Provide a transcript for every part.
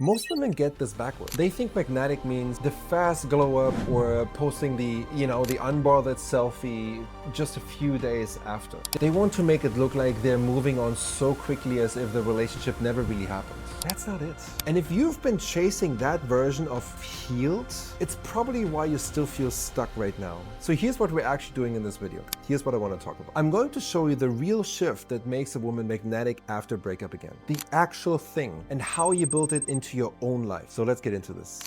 Most women get this backward. They think magnetic means the fast glow up or posting the unbothered selfie just a few days after. They want to make it look like they're moving on so quickly as if the relationship never really happened. That's not it. And if you've been chasing that version of healed, it's probably why you still feel stuck right now. So here's what we're actually doing in this video. Here's what I want to talk about. I'm going to show you the real shift that makes a woman magnetic after breakup again. The actual thing and how you build it into your own life. So let's get into this.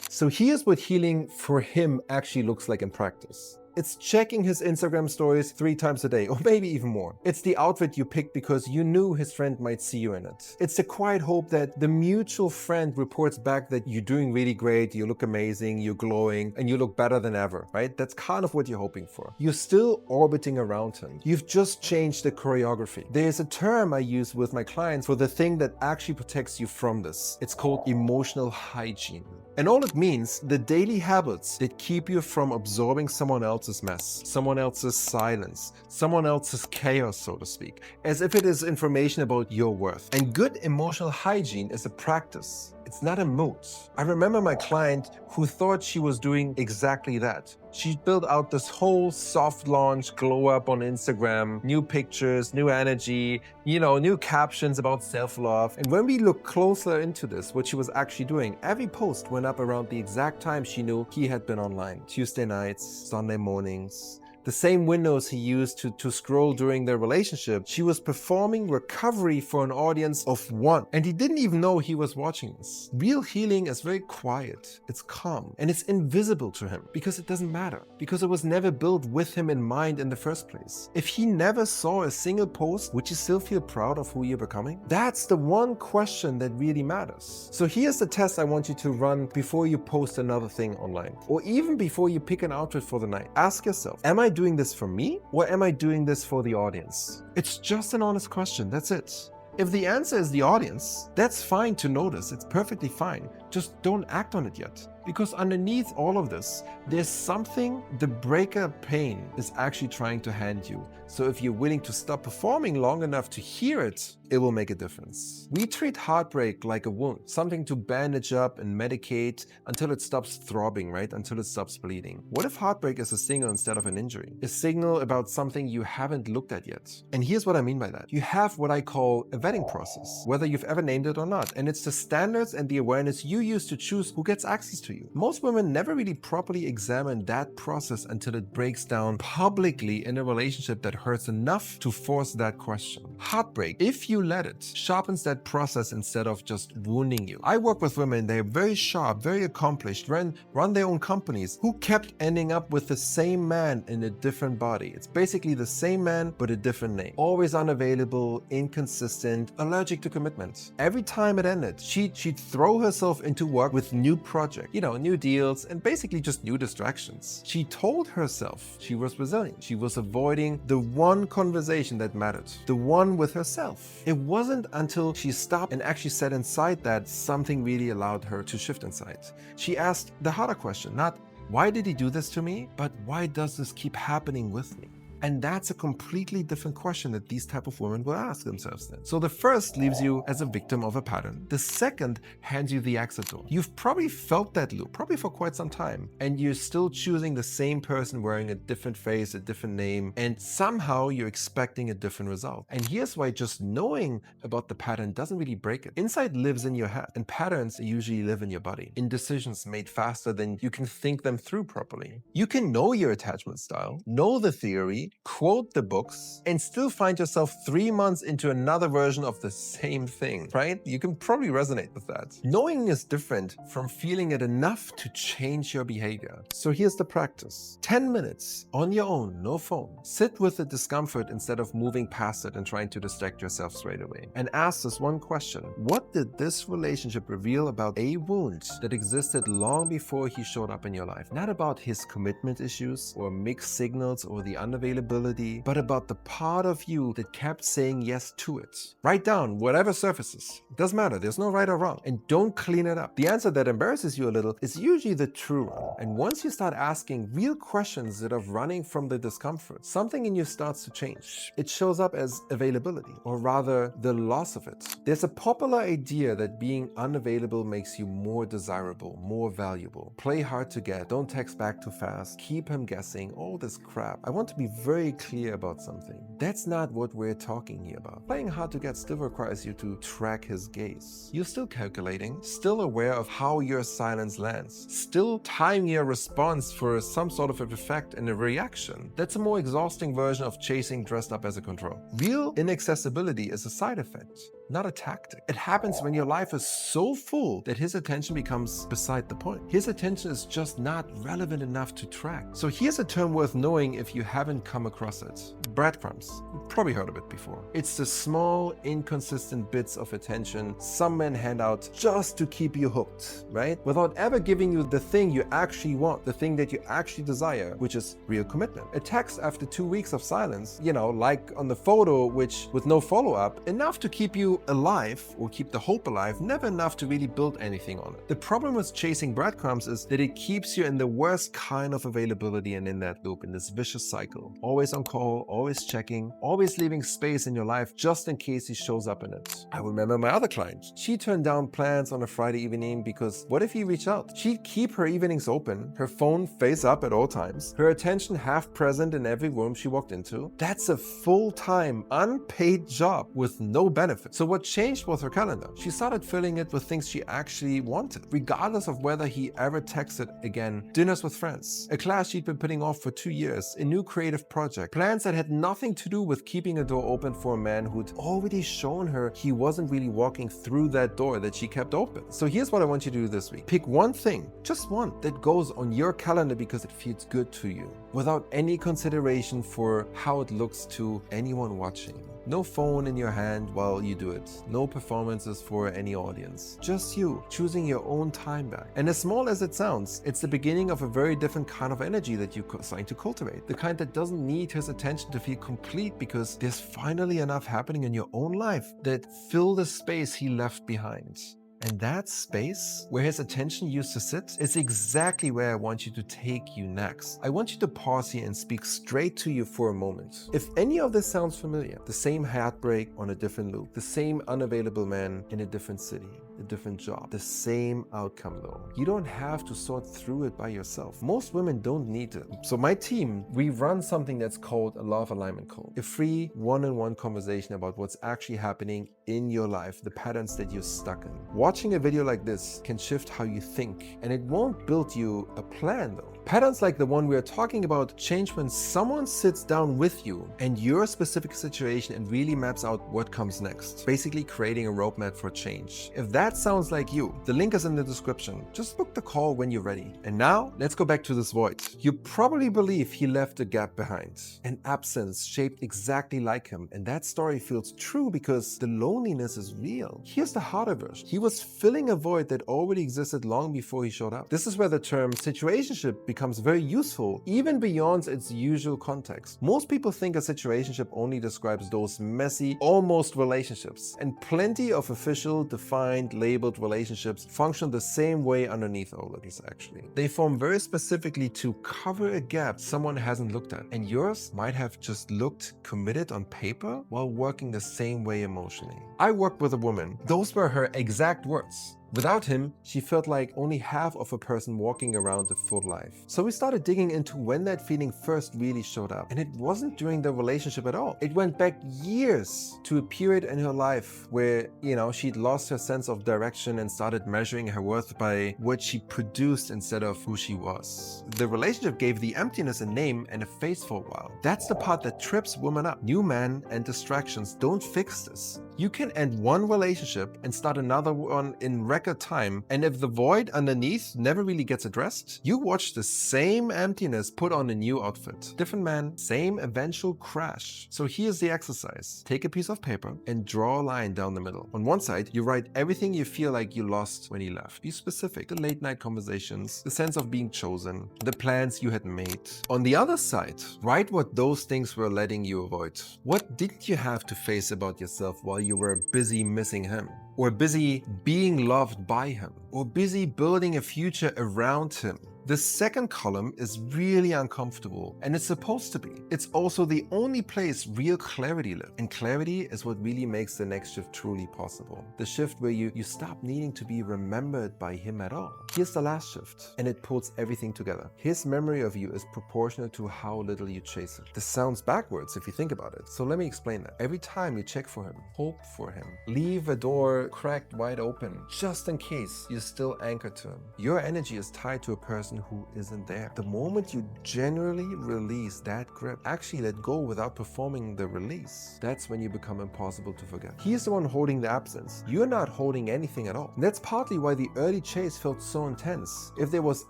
So here's what healing for him actually looks like in practice. It's checking his Instagram stories 3 times a day, or maybe even more. It's the outfit you picked because you knew his friend might see you in it. It's the quiet hope that the mutual friend reports back that you're doing really great, you look amazing, you're glowing, and you look better than ever, right? That's kind of what you're hoping for. You're still orbiting around him. You've just changed the choreography. There's a term I use with my clients for the thing that actually protects you from this. It's called emotional hygiene. And all it means, the daily habits that keep you from absorbing someone else's mess, someone else's silence, someone else's chaos, so to speak, as if it is information about your worth. And good emotional hygiene is a practice. It's not a mood. I remember my client who thought she was doing exactly that. She built out this whole soft launch glow up on Instagram, new pictures, new energy, new captions about self-love. And when we look closer into this, what she was actually doing, every post went up around the exact time she knew he had been online. Tuesday nights, Sunday mornings. The same windows he used to scroll during their relationship, she was performing recovery for an audience of 1. And he didn't even know he was watching this. Real healing is very quiet, it's calm, and it's invisible to him because it doesn't matter, because it was never built with him in mind in the first place. If he never saw a single post, would you still feel proud of who you're becoming? That's the one question that really matters. So here's the test I want you to run before you post another thing online, or even before you pick an outfit for the night. Ask yourself, am I doing this for me, or am I doing this for the audience? It's just an honest question, that's it. If the answer is the audience, that's fine to notice, it's perfectly fine. Just don't act on it yet. Because underneath all of this, there's something the breakup pain is actually trying to hand you. So if you're willing to stop performing long enough to hear it, it will make a difference. We treat heartbreak like a wound, something to bandage up and medicate until it stops throbbing, right? Until it stops bleeding. What if heartbreak is a signal instead of an injury? A signal about something you haven't looked at yet. And here's what I mean by that. You have what I call a vetting process, whether you've ever named it or not. And it's the standards and the awareness you use to choose who gets access to you. Most women never really properly examine that process until it breaks down publicly in a relationship that hurts enough to force that question. Heartbreak, if you let it, sharpens that process instead of just wounding you. I work with women, they're very sharp, very accomplished, run their own companies, who kept ending up with the same man in a different body. It's basically the same man, but a different name. Always unavailable, inconsistent, allergic to commitment. Every time it ended, she'd throw herself into work with new project, new deals, and basically just new distractions. She told herself she was resilient. She was avoiding the one conversation that mattered, the one with herself. It wasn't until she stopped and actually sat inside that something really allowed her to shift inside. She asked the harder question, not why did he do this to me, but why does this keep happening with me? And that's a completely different question that these type of women will ask themselves then. So the first leaves you as a victim of a pattern. The second hands you the exit door. You've probably felt that loop, probably for quite some time, and you're still choosing the same person wearing a different face, a different name, and somehow you're expecting a different result. And here's why just knowing about the pattern doesn't really break it. Insight lives in your head, and patterns usually live in your body, in decisions made faster than you can think them through properly. You can know your attachment style, know the theory, quote the books, and still find yourself 3 months into another version of the same thing, right? You can probably resonate with that. Knowing is different from feeling it enough to change your behavior. So here's the practice. 10 minutes on your own, no phone. Sit with the discomfort instead of moving past it and trying to distract yourself straight away. And ask this one question. What did this relationship reveal about a wound that existed long before he showed up in your life? Not about his commitment issues or mixed signals or the unavailable availability, but about the part of you that kept saying yes to it. Write down whatever surfaces. It doesn't matter, there's no right or wrong. And don't clean it up. The answer that embarrasses you a little is usually the true one. And once you start asking real questions instead of running from the discomfort, something in you starts to change. It shows up as availability, or rather the loss of it. There's a popular idea that being unavailable makes you more desirable, more valuable. Play hard to get, don't text back too fast, keep him guessing, all this crap. I want to be very clear about something. That's not what we're talking here about. Playing hard to get still requires you to track his gaze. You're still calculating, still aware of how your silence lands, still timing your response for some sort of effect and a reaction. That's a more exhausting version of chasing dressed up as a control. Real inaccessibility is a side effect, not a tactic. It happens when your life is so full that his attention becomes beside the point. His attention is just not relevant enough to track. So here's a term worth knowing if you haven't come across it. Breadcrumbs. You've probably heard of it before. It's the small, inconsistent bits of attention some men hand out just to keep you hooked, right? Without ever giving you the thing you actually want, the thing that you actually desire, which is real commitment. A text after 2 weeks of silence, like on the photo, which with no follow-up, enough to keep you alive or keep the hope alive, never enough to really build anything on it. The problem with chasing breadcrumbs is that it keeps you in the worst kind of availability and in that loop, in this vicious cycle. Always on call, always checking, always leaving space in your life just in case he shows up in it. I remember my other client. She turned down plans on a Friday evening because what if he reached out? She'd keep her evenings open, her phone face up at all times, her attention half present in every room she walked into. That's a full-time, unpaid job with no benefits. So what changed was her calendar. She started filling it with things she actually wanted, regardless of whether he ever texted again. Dinners with friends, a class she'd been putting off for 2 years, a new creative project, plans that had nothing to do with keeping a door open for a man who'd already shown her he wasn't really walking through that door that she kept open. So here's what I want you to do this week. Pick one thing, just one, that goes on your calendar because it feels good to you, without any consideration for how it looks to anyone watching. No phone in your hand while you do it. No performances for any audience. Just you, choosing your own time back. And as small as it sounds, it's the beginning of a very different kind of energy that you're starting to cultivate. The kind that doesn't need his attention to feel complete because there's finally enough happening in your own life that fill the space he left behind. And that space, where his attention used to sit, is exactly where I want you to take you next. I want you to pause here and speak straight to you for a moment. If any of this sounds familiar, the same heartbreak on a different loop, the same unavailable man in a different city, a different job, the same outcome though. You don't have to sort through it by yourself. Most women don't need it. So my team, we run something that's called a love alignment call, a free one-on-one conversation about what's actually happening in your life, the patterns that you're stuck in. Watching a video like this can shift how you think, and it won't build you a plan though. Patterns like the one we are talking about change when someone sits down with you and your specific situation and really maps out what comes next, basically creating a roadmap for change. If that sounds like you, the link is in the description. Just book the call when you're ready. And now, let's go back to this void. You probably believe he left a gap behind, an absence shaped exactly like him, and that story feels true because the loneliness is real. Here's the harder version. He was filling a void that already existed long before he showed up. This is where the term situationship becomes very useful, even beyond its usual context. Most people think a situationship only describes those messy, almost relationships, and plenty of official, defined, labeled relationships function the same way underneath all of these actually. They form very specifically to cover a gap someone hasn't looked at, and yours might have just looked committed on paper while working the same way emotionally. I worked with a woman. Those were her exact words. Without him, she felt like only half of a person walking around a full life. So we started digging into when that feeling first really showed up. And it wasn't during the relationship at all. It went back years to a period in her life where, she'd lost her sense of direction and started measuring her worth by what she produced instead of who she was. The relationship gave the emptiness a name and a face for a while. That's the part that trips women up. New men and distractions don't fix this. You can end one relationship and start another one in record time, and if the void underneath never really gets addressed, you watch the same emptiness put on a new outfit. Different man, same eventual crash. So here's the exercise. Take a piece of paper and draw a line down the middle. On one side, you write everything you feel like you lost when he left. Be specific. The late night conversations, the sense of being chosen, the plans you had made. On the other side, write what those things were letting you avoid. What didn't you have to face about yourself while you were busy missing him? Or busy being loved by him? Or busy building a future around him? The second column is really uncomfortable, and it's supposed to be. It's also the only place real clarity lives. And clarity is what really makes the next shift truly possible. The shift where you stop needing to be remembered by him at all. Here's the last shift, and it puts everything together. His memory of you is proportional to how little you chase it. This sounds backwards if you think about it. So let me explain that. Every time you check for him, hope for him, leave a door cracked wide open, just in case you're still anchored to him. Your energy is tied to a person who isn't there. The moment you genuinely release that grip, actually let go without performing the release, that's when you become impossible to forget. He's the one holding the absence. You're not holding anything at all. And that's partly why the early chase felt so intense. If there was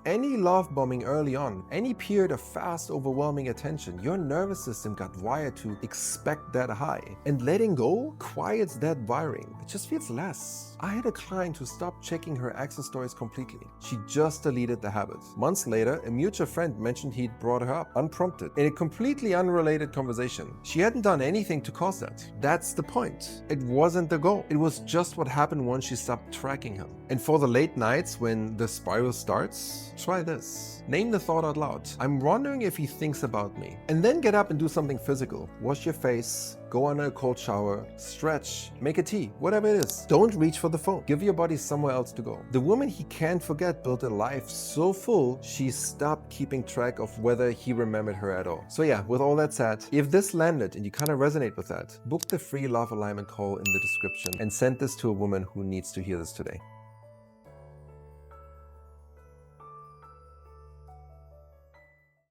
any love bombing early on, any period of fast, overwhelming attention, your nervous system got wired to expect that high. And letting go quiets that wiring. It just feels less. I had a client who stopped checking her ex's stories completely. She just deleted the habit. Months later, a mutual friend mentioned he'd brought her up, unprompted, in a completely unrelated conversation. She hadn't done anything to cause that. That's the point. It wasn't the goal. It was just what happened once she stopped tracking him. And for the late nights when the spiral starts, try this. Name the thought out loud. I'm wondering if he thinks about me. And then get up and do something physical. Wash your face, go on a cold shower, stretch, make a tea, whatever it is. Don't reach for the phone. Give your body somewhere else to go. The woman he can't forget built a life so full, she stopped keeping track of whether he remembered her at all. So yeah, with all that said, if this landed and you kind of resonate with that, book the free love alignment call in the description and send this to a woman who needs to hear this today.